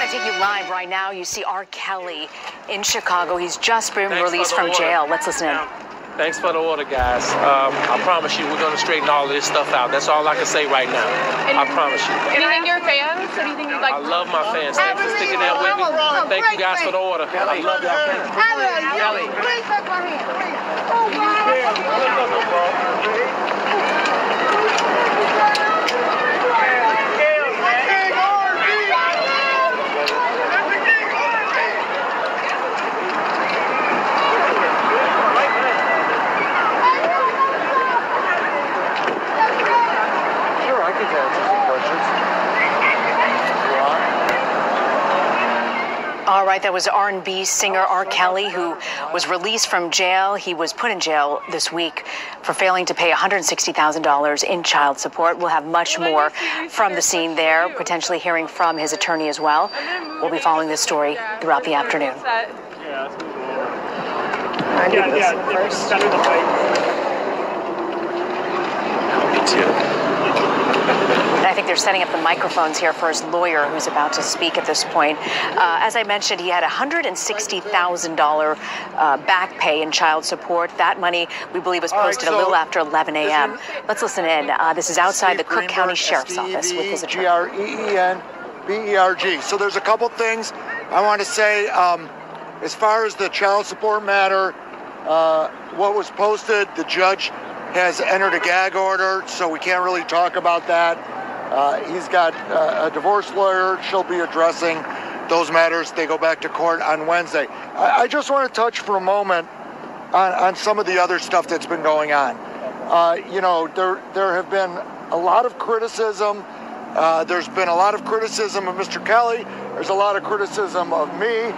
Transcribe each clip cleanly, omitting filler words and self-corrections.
want to take you live right now. You see R. Kelly in Chicago. He's just been released from jail. Let's listen in. Thanks for the order, guys. I promise you, we're going to straighten all of this stuff out. That's all I can say right now. I promise you. Anything your fans? Anything you'd like? I love my fans. Thanks for sticking there with me. Thank you guys for the order. I love y'all. Kelly, please take my hand. Oh, All right, that was R&B singer R. Kelly, who was released from jail. He was put in jail this week for failing to pay $160,000 in child support. We'll have much more from the scene there, potentially hearing from his attorney as well. We'll be following this story throughout the afternoon. Me too. And I think they're setting up the microphones here for his lawyer, who's about to speak at this point. As I mentioned, he had $160,000 back pay in child support. That money, we believe, was posted a little after 11 a.m. Let's listen in. This is outside the Cook County Sheriff's Office with his attorney. Greenberg. So there's a couple things I want to say. As far as the child support matter, what was posted, the judge has entered a gag order, so we can't really talk about that. He's got a divorce lawyer. She'll be addressing those matters. They go back to court on Wednesday. I just want to touch for a moment on some of the other stuff that's been going on. You know, there have been a lot of criticism. There's been a lot of criticism of Mr. Kelly. There's a lot of criticism of me.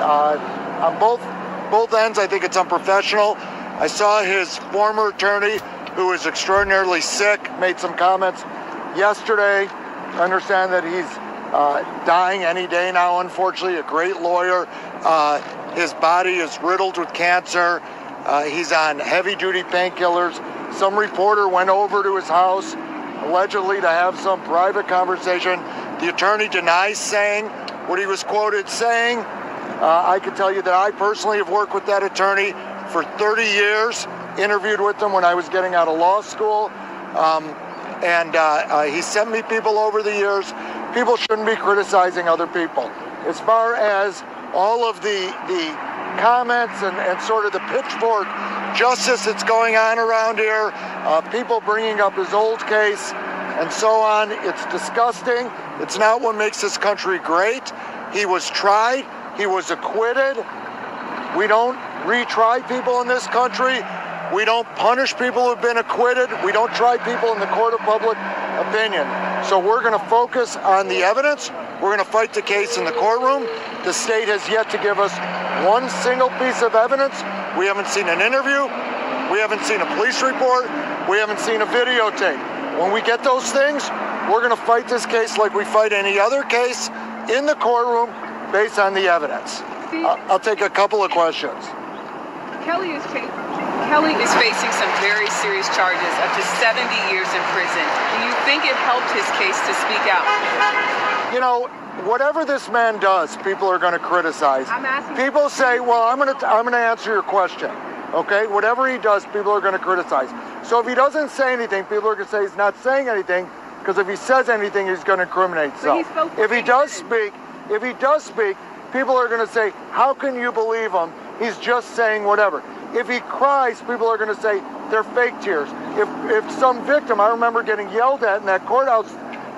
On both ends, I think it's unprofessional. I saw his former attorney, who is extraordinarily sick, made some comments yesterday. I understand that he's dying any day now, unfortunately, a great lawyer. His body is riddled with cancer. He's on heavy-duty painkillers. Some reporter went over to his house, allegedly to have some private conversation. The attorney denies saying what he was quoted saying. I can tell you that I personally have worked with that attorney for 30 years, interviewed with him when I was getting out of law school. He sent me people over the years. People shouldn't be criticizing other people. As far as all of the comments and sort of the pitchfork justice that's going on around here, people bringing up his old case and so on, it's disgusting. It's not what makes this country great. He was tried. He was acquitted. We don't retry people in this country. We don't punish people who've been acquitted. We don't try people in the court of public opinion. So we're going to focus on the evidence. We're going to fight the case in the courtroom. The state has yet to give us one single piece of evidence. We haven't seen an interview. We haven't seen a police report. We haven't seen a videotape. When we get those things, we're going to fight this case like we fight any other case in the courtroom based on the evidence. I'll take a couple of questions. Kelly is facing some very serious charges, up to 70 years in prison. Do you think it helped his case to speak out? You know, whatever this man does, people are going to criticize. People say, well, I'm going to answer your question. Okay? Whatever he does, people are going to criticize. So if he doesn't say anything, people are going to say he's not saying anything, because if he says anything, he's going to incriminate himself. If he does speak, people are going to say, how can you believe him? He's just saying whatever. If he cries, people are going to say they're fake tears. If some victim, I remember getting yelled at in that courthouse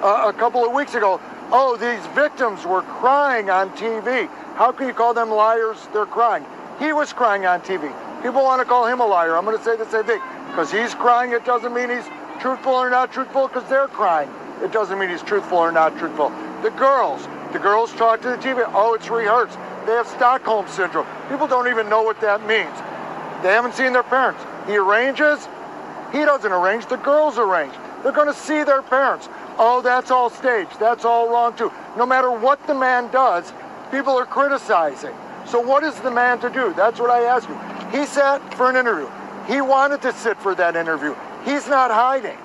a couple of weeks ago, oh, these victims were crying on TV. How can you call them liars? They're crying. He was crying on TV. People want to call him a liar. I'm going to say the same thing. Because he's crying, it doesn't mean he's truthful or not truthful, because they're crying. It doesn't mean he's truthful or not truthful. The girls talk to the TV. Oh, it's rehearsed. They have Stockholm Syndrome. People don't even know what that means. They haven't seen their parents. He arranges. He doesn't arrange. The girls arrange. They're going to see their parents. Oh, that's all staged. That's all wrong, too. No matter what the man does, people are criticizing. So what is the man to do? That's what I ask you. He sat for an interview. He wanted to sit for that interview. He's not hiding.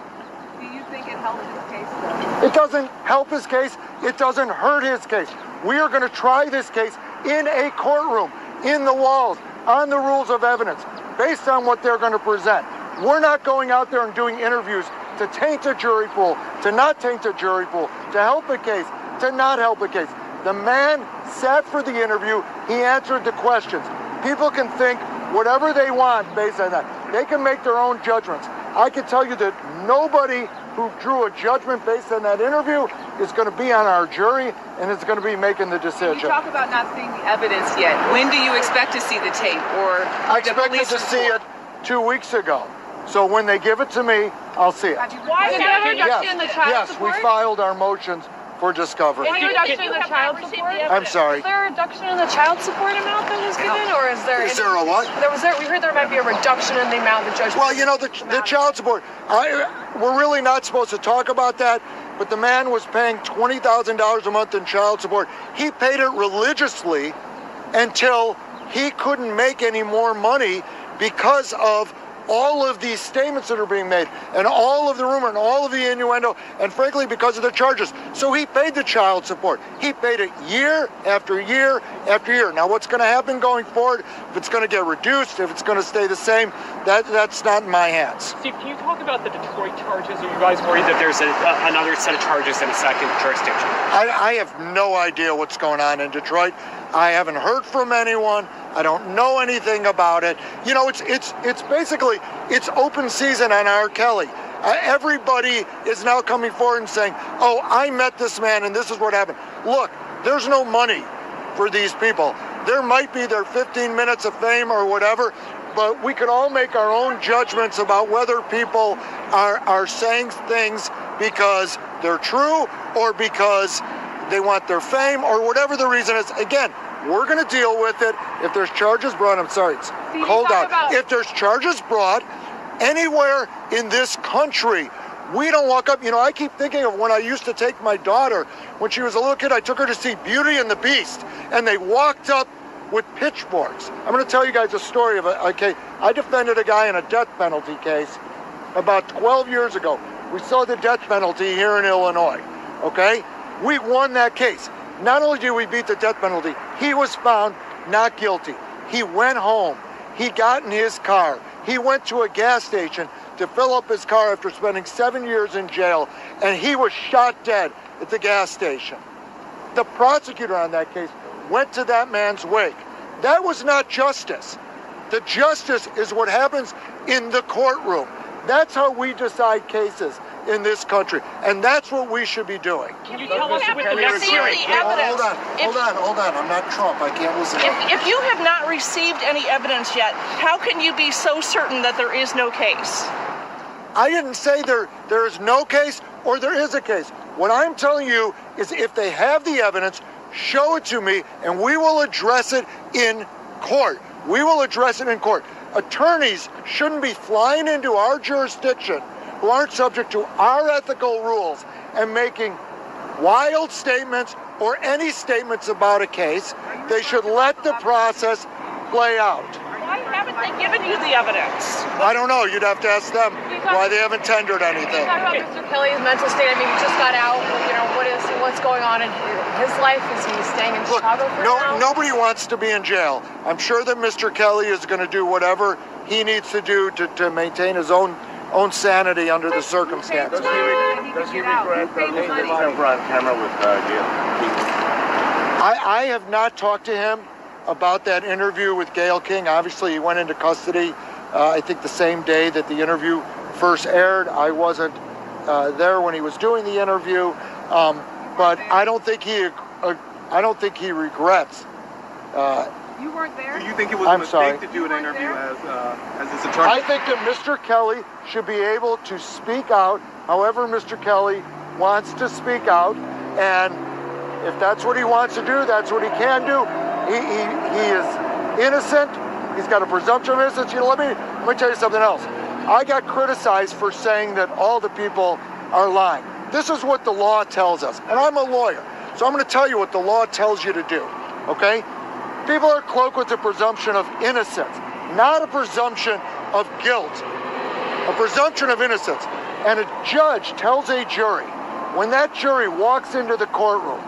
Do you think it helped his case, though? It doesn't help his case. It doesn't hurt his case. We are going to try this case in a courtroom, in the walls, on the rules of evidence, based on what they're going to present. We're not going out there and doing interviews to taint a jury pool, to not taint a jury pool, to help a case, to not help a case. The man sat for the interview. He answered the questions. People can think whatever they want based on that. They can make their own judgments. I can tell you that nobody who drew a judgment based on that interview is going to be on our jury and is going to be making the decision. You talk about not seeing the evidence yet. When do you expect to see the tape or I expected to see it 2 weeks ago. So when they give it to me, I'll see it. Why is there a reduction in the child support? Yes, we filed our motions for discovery. Is there a reduction in the child support? I'm sorry. Is there a reduction in the child support amount that was given, or is there? Is there a what? We heard there might be a reduction in the amount the judge. Well, you know, the child support. We're really not supposed to talk about that, but the man was paying $20,000 a month in child support. He paid it religiously until he couldn't make any more money because of all of these statements that are being made and all of the rumor and all of the innuendo, and frankly because of the charges. So he paid the child support. He paid it year after year after year. Now what's going to happen going forward, if it's going to get reduced, if it's going to stay the same, that's not in my hands. Steve, can you talk about the Detroit charges? Are you guys worried that there's another set of charges in a second jurisdiction? I have no idea what's going on in Detroit. I haven't heard from anyone. I don't know anything about it. You know, it's basically, it's open season on R. Kelly. Everybody is now coming forward and saying, oh, I met this man and this is what happened. Look, there's no money for these people. There might be their 15 minutes of fame or whatever, but we could all make our own judgments about whether people are saying things because they're true or because they want their fame or whatever the reason is. Again, we're going to deal with it. If there's charges brought, I'm sorry, it's cold out. If there's charges brought anywhere in this country, we don't walk up. You know, I keep thinking of when I used to take my daughter, when she was a little kid, I took her to see Beauty and the Beast, and they walked up with pitchforks. I'm going to tell you guys a story of a case. I defended a guy in a death penalty case about 12 years ago. We saw the death penalty here in Illinois, okay? We won that case. Not only did we beat the death penalty, he was found not guilty. He went home. He got in his car. He went to a gas station to fill up his car after spending 7 years in jail, and he was shot dead at the gas station. The prosecutor on that case went to that man's wake. That was not justice. The justice is what happens in the courtroom. That's how we decide cases in this country, and that's what we should be doing. Can you tell us with the next hearing? Hold on. I'm not Trump. I can't listen. If you have not received any evidence yet, how can you be so certain that there is no case? I didn't say there is no case or there is a case. What I'm telling you is if they have the evidence, show it to me, and we will address it in court. We will address it in court. Attorneys shouldn't be flying into our jurisdiction who aren't subject to our ethical rules and making wild statements or any statements about a case. They should let the process play out. Why haven't they given you the evidence? I don't know. You'd have to ask them why they haven't tendered anything. Talk about Mr. Kelly's mental state. I mean, he just got out. You know, what's going on in his life? Is he staying in Chicago for now? Nobody wants to be in jail. I'm sure that Mr. Kelly is going to do whatever he needs to do to maintain his own sanity under the circumstances. Does he regret being on camera with Gail? I have not talked to him about that interview with Gayle King. Obviously, he went into custody, I think the same day that the interview first aired. I wasn't there when he was doing the interview, but I don't think he regrets. You weren't there? Do you think it was a mistake to do an interview as his attorney? I think that Mr. Kelly should be able to speak out however Mr. Kelly wants to speak out, and if that's what he wants to do, that's what he can do. He is innocent. He's got a presumption of innocence. You know, let me tell you something else. I got criticized for saying that all the people are lying. This is what the law tells us, and I'm a lawyer, so I'm going to tell you what the law tells you to do, okay? People are cloaked with a presumption of innocence, not a presumption of guilt, a presumption of innocence. And a judge tells a jury, when that jury walks into the courtroom,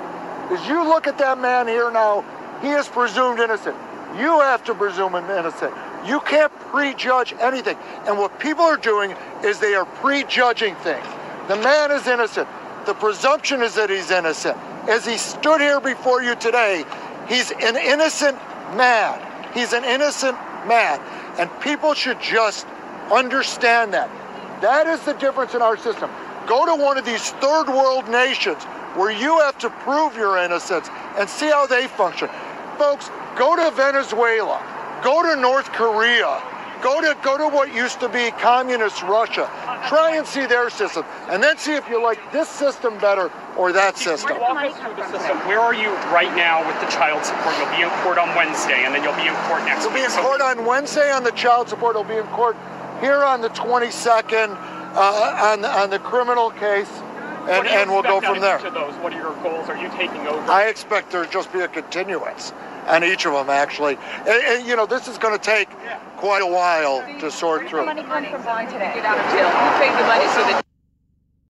is you look at that man here now, he is presumed innocent. You have to presume him innocent. You can't prejudge anything. And what people are doing is they are prejudging things. The man is innocent. The presumption is that he's innocent. As he stood here before you today, he's an innocent man. He's an innocent man. And people should just understand that. That is the difference in our system. Go to one of these third world nations where you have to prove your innocence and see how they function. Folks, go to Venezuela, go to North Korea, go to what used to be communist Russia. Try and see their system, and then see if you like this system better or that system. Walk us through the system. Where are you right now with the child support? You'll be in court on Wednesday, and then you'll be in court next week. You'll be in court on Wednesday on the child support. You'll be in court here on the 22nd on the criminal case. And we'll go from there. What are your goals? Are you taking over? I expect there to just be a continuance on each of them, actually. And you know, this is going to take quite a while to sort through. Money come from today. Get out of jail. Who paid the money so that